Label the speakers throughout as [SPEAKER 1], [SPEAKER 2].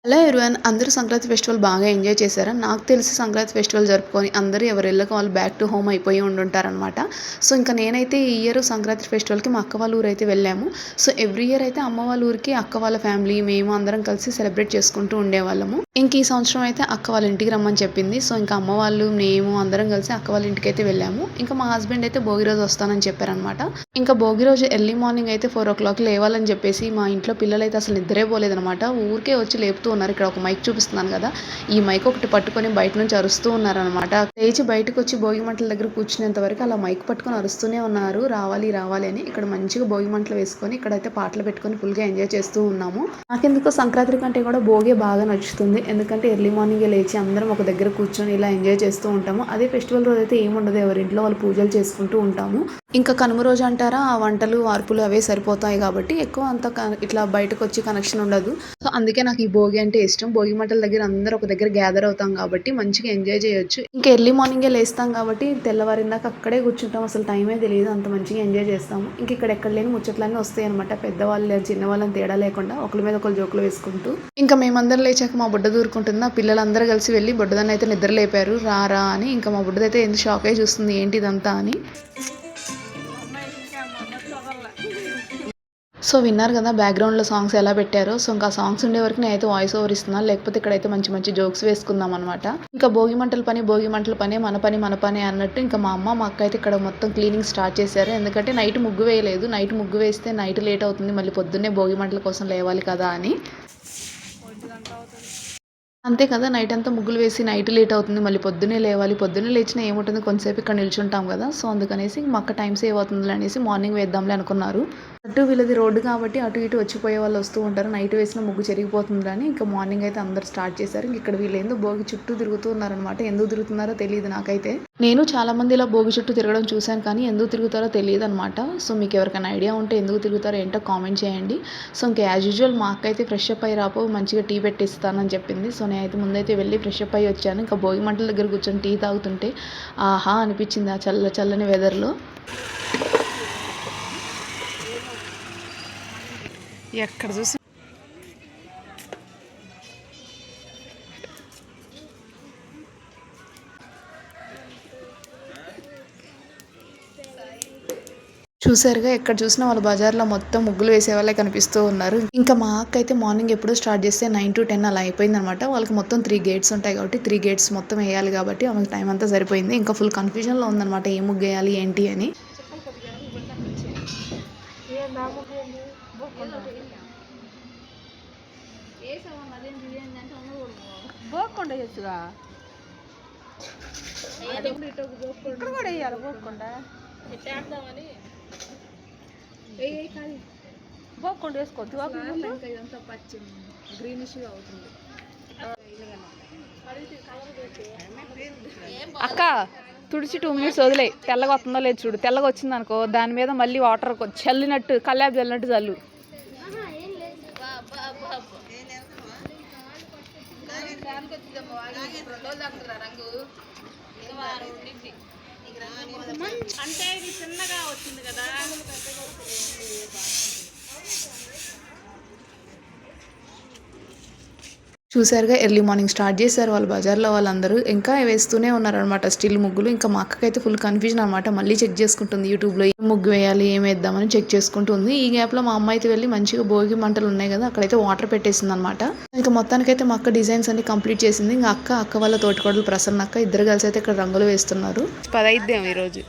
[SPEAKER 1] Hello everyone, అందరూ Sankranti festival బాగా enjoy చేశారా? నాకు తెలిసి సంక్రాంతి ఫెస్టివల్ జరుపుకొని అందరూ ఎవరి ఇళ్ళకి వాళ్ళు బ్యాక్ టు హోమ్ అయిపోయి ఉండుంటారనమాట. సో, ఇంక నేనైతే ఈ ఇయర్ సంక్రాంతి ఫెస్టివల్‌కి మా అక్క వాళ్ళ ఊరైతే వెళ్ళాము. సో, ఎవ్రీ ఇయర్ అయితే అమ్మ వాళ్ళ ఊరికి అక్క వాళ్ళ ఫ్యామిలీ, మేము అందరం కలిసి సెలబ్రేట్ చేసుకుంటూ ఉండేవాళ్ళము. ఇంక ఈ సంవత్సరం అయితే అక్క వాళ్ళ ఇంటికి రమ్మని చెప్పింది. సో, ఇంక అమ్మ వాళ్ళు, మేము అందరం కలిసి అక్క వాళ్ళ ఇంటికైతే వెళ్ళాము. ఇంకా మా హస్బెండ్ అయితే భోగి రోజు వస్తానని చెప్పారనమాట. ఇంకా భోగి రోజు ఎర్లీ మార్నింగ్ అయితే 4:00 లేవాలని చెప్పేసి మా ఇంట్లో పిల్లలైతే అసలు నిద్రే పోలేదనమాట. ఊరికే వచ్చి లేపుతూ ఉన్నారు. ఇక్కడ ఒక మైక్ చూపిస్తున్నాను కదా, ఈ మైక్ ఒకటి పట్టుకొని బయట నుంచి అరుస్తూ ఉన్నారనమాట. లేచి బయటకు వచ్చి భోగి మంటల దగ్గర కూర్చునేంత వరకు అలా మైక్ పట్టుకొని అరుస్తూనే ఉన్నారు, రావాలి రావాలి అని. ఇక్కడ మంచిగా భోగి మంటలు వేసుకొని ఇక్కడైతే పాటలు పెట్టుకొని ఫుల్గా ఎంజాయ్ చేస్తూ ఉన్నాము. నాకెందుకో సంక్రాంతి కంటే కూడా భోగి బాగా నచ్చుతుంది. ఎందుకంటే ఎర్లీ మార్నింగే లేచి అందరం ఒక దగ్గర కూర్చొని ఇలా ఎంజాయ్ చేస్తూ ఉంటాము. అదే ఫెస్టివల్ రోజు అయితే ఏముండదు, ఎవరింట్లో వాళ్ళు పూజలు చేసుకుంటూ ఉంటాము. ఇంకా కనుమ రోజు అంటారా, ఆ వంటలు వార్పులు అవే సరిపోతాయి కాబట్టి ఎక్కువ అంత ఇట్లా బయటకు వచ్చి కనెక్షన్ ఉండదు. సో అందుకే నాకు ఈ భోగి అంటే ఇష్టం. భోగి మంటల దగ్గర అందరూ ఒక దగ్గర గ్యాదర్ అవుతాం కాబట్టి మంచిగా ఎంజాయ్ చేయొచ్చు. ఇంకా ఎర్లీ మార్నింగే లేస్తాం కాబట్టి తెల్లవారిందాక అక్కడే కూర్చుంటాం, అసలు టైమే తెలియదు, అంత మంచిగా ఎంజాయ్ చేస్తాము. ఇంక ఇక్కడ ఎక్కడ లేని ముచ్చట్లన్నీ వస్తాయి అనమాట. పెద్దవాళ్ళు చిన్నవాళ్ళని తేడా లేకుండా ఒకరి మీద ఒకరు జోకులు వేసుకుంటూ. ఇంకా మేమందరం లేచాక మా బుడ్డ దూరుకుంటుంది. ఆ పిల్లలందరూ కలిసి వెళ్ళి బుడ్డదాన్ని అయితే నిద్ర లేపారు, రా అని. ఇంకా మా బుడ్డదైతే ఎంత షాక్ అయ్యి చూస్తుంది, ఏంటి ఇదంతా అని. సో విన్నారు కదా బ్యాక్గ్రౌండ్లో సాంగ్స్ ఎలా పెట్టారో. సో ఇంకా సాంగ్స్ ఉండే వరకు నేనైతే వాయిస్ ఓవర్ ఇస్తున్నాను, లేకపోతే ఇక్కడైతే మంచి మంచి జోక్స్ వేసుకుందాం అనమాట. ఇంకా భోగి మంటల పని మన పని అన్నట్టు ఇంకా మా అమ్మ మా అక్క అయితే ఇక్కడ మొత్తం క్లీనింగ్ స్టార్ట్ చేశారు. ఎందుకంటే నైట్ ముగ్గు వేయలేదు, నైట్ ముగ్గు వేస్తే నైట్ లేట్ అవుతుంది, మళ్ళీ పొద్దున్నే భోగి మంటల కోసం లేవాలి కదా అని. అంతే కదా, నైట్ అంతా ముగ్గులు వేసి నైట్ లేట్ అవుతుంది, మళ్ళీ పొద్దున్నే లేవాలి, పొద్దున్నే లేచినా ఏముంటుంది, కొంతసేపు ఇక్కడ నిల్చుంటాం కదా. సో అందుకనేసి మా అక్క టైం సేవ్ అవుతుంది అనేసి మార్నింగ్ వేద్దాంలే అనుకున్నారు. అటు వీళ్ళది రోడ్డు కాబట్టి అటు ఇటు వచ్చిపోయే వాళ్ళు వస్తూ ఉంటారు, నైట్ వేసిన ముగ్గు చెరిగిపోతుందని ఇంకా మార్నింగ్ అయితే అందరు స్టార్ట్ చేశారు. ఇక్కడ వీళ్ళు ఎందుకు భోగి చుట్టూ తిరుగుతూ ఉన్నారనమాట. ఎందుకు తిరుగుతున్నారో తెలియదు నాకైతే. నేను చాలా మంది ఇలా భోగి చుట్టూ తిరగడం చూశాను, కానీ ఎందుకు తిరుగుతారో తెలియదు అనమాట. సో మీకు ఎవరికైనా ఐడియా ఉంటే ఎందుకు తిరుగుతారో ఏంటో కామెంట్ చేయండి. సో ఇంకా యాజ్ యూజువల్ మా అక్క అయితే ఫ్రెష్ అప్ అయ్యి రాపో మంచిగా టీ పెట్టిస్తానని చెప్పింది. సో నేనైతే ముందైతే వెళ్ళి ఫ్రెష్ అప్ అయ్యి వచ్చాను. ఇంకా భోగి మంటల దగ్గర కూర్చొని టీ తాగుతుంటే ఆహా అనిపించింది ఆ చల్లని వెదర్లో. ఎక్కడ చూసి చూసారుగా, ఎక్కడ చూసినా వాళ్ళ బజార్లో మొత్తం ముగ్గులు వేసే వాళ్ళే కనిపిస్తూ ఉన్నారు. ఇంకా మా అక్క అయితే మార్నింగ్ ఎప్పుడూ స్టార్ట్ చేస్తే 9 to 10 అలా అయిపోయింది అనమాట. వాళ్ళకి మొత్తం 3 గేట్స్ ఉంటాయి కాబట్టి 3 గేట్స్ మొత్తం వేయాలి కాబట్టి ఆమెకు టైం అంతా సరిపోయింది. ఇంకా ఫుల్ కన్ఫ్యూజన్లో ఉందన్నమాట, ఏ ముగ్గు వేయాలి ఏంటి అని. అక్క తుడిచి 2 minutes వదిలే, తెల్లగా వస్తుందో లేదు చూడు. తెల్లగా వచ్చింది అనుకో, దాని మీద మళ్ళీ వాటర్ చల్లినట్టు కల్లాబ్ చల్లినట్టు చల్లు. అంటే ఇది చిన్నగా వచ్చింది కదా. చూసారుగా, ఎర్లీ మార్నింగ్ స్టార్ట్ చేశారు వాళ్ళు బజార్లో వాళ్ళందరూ. ఇంకా వేస్తూనే ఉన్నారనమాట స్టిల్ ముగ్గులు. ఇంకా మా అక్కకైతే ఫుల్ కన్ఫ్యూజన్ అనమాట, మళ్ళీ చెక్ చేసుకుంటుంది యూట్యూబ్లో ఏం ముగ్గు వేయాలి ఏం వేద్దామని చెక్ చేసుకుంటుంది. ఈ గ్యాప్లో మా అమ్మ అయితే వెళ్ళి మంచిగా భోగి మంటలు ఉన్నాయి కదా అక్కడైతే వాటర్ పెట్టేసింది అనమాట. ఇంకా మొత్తానికైతే మా అక్క డిజైన్స్ అన్ని కంప్లీట్ చేసింది. ఇంకా అక్క వాళ్ళ తోటికోడలు ప్రసన్న అక్క ఇద్దరు కలిసి అయితే ఇక్కడ రంగులు వేస్తున్నారు. 10 అయిద్దేమో ఈరోజు.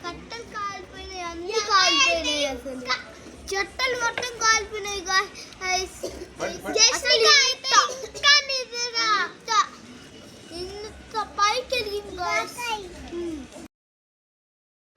[SPEAKER 2] కట్టలు కాలిపోయినాయి, అన్ని కాలిపోయినాయి, అసలు చెట్టలు మొత్తం కాలిపోయినాయి. పైకి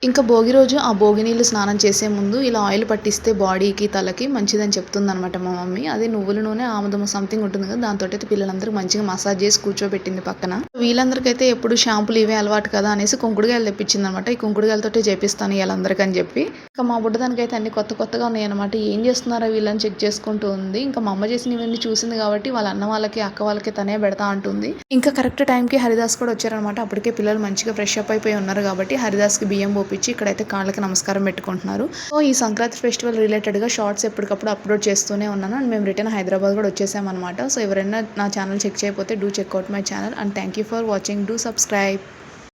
[SPEAKER 1] ఇంకా భోగి రోజు ఆ భోగి నీళ్ళు స్నానం చేసే ముందు ఇలా ఆయిల్ పట్టిస్తే బాడీకి తలకి మంచిదని చెప్తుంది అనమాట మా మమ్మీ. అదే నువ్వుల నూనె ఆముదము సంథింగ్ ఉంటుంది కదా, దాంతో అయితే పిల్లలందరూ మంచిగా మసాజ్ చేసి కూర్చోబెట్టింది పక్కన. వీళ్ళందరికైతే ఎప్పుడు షాంపులు ఇవే అలవాటు కదా అనేసి కుంకుడుగాయలు తెప్పించిందనమాట. ఈ కుంకుడుగాయలతోటే చేపిస్తాను వీళ్ళందరికీ అని చెప్పి. ఇంకా మా బుడ్డదానికైతే అన్ని కొత్తగా ఉన్నాయన్నమాట. ఏం చేస్తున్నారా వీళ్ళని చెక్ చేసుకుంటూ ఉంది. ఇంకా మా అమ్మ చేసినవన్నీ చూసింది కాబట్టి వాళ్ళ అన్న వాళ్ళకి అక్క వాళ్ళకి తనే పెడతా అంటుంది. ఇంకా కరెక్ట్ టైంకి హరిదాస్ కూడా వచ్చారనమాట. అప్పటికే పిల్లలు మంచిగా ఫ్రెష్ అప్ అయిపోయి ఉన్నారు కాబట్టి హరిదాస్కి బియ్యం పోపించి ఇక్కడైతే కాళ్ళకి నమస్కారం పెట్టుకుంటున్నారు. సో ఈ సంక్రాంతి ఫెస్టివల్ రిలేటెడ్గా షార్ట్స్ ఎప్పటికప్పుడు అప్లోడ్ చేస్తూనే ఉన్నాను. అండ్ మేము రిటర్న్ హైదరాబాద్ కూడా వచ్చేసామన్నమాట. సో ఎవరైనా నా ఛానల్ చెక్ చేయకపోతే do checkout my channel and thank you for watching. Do subscribe.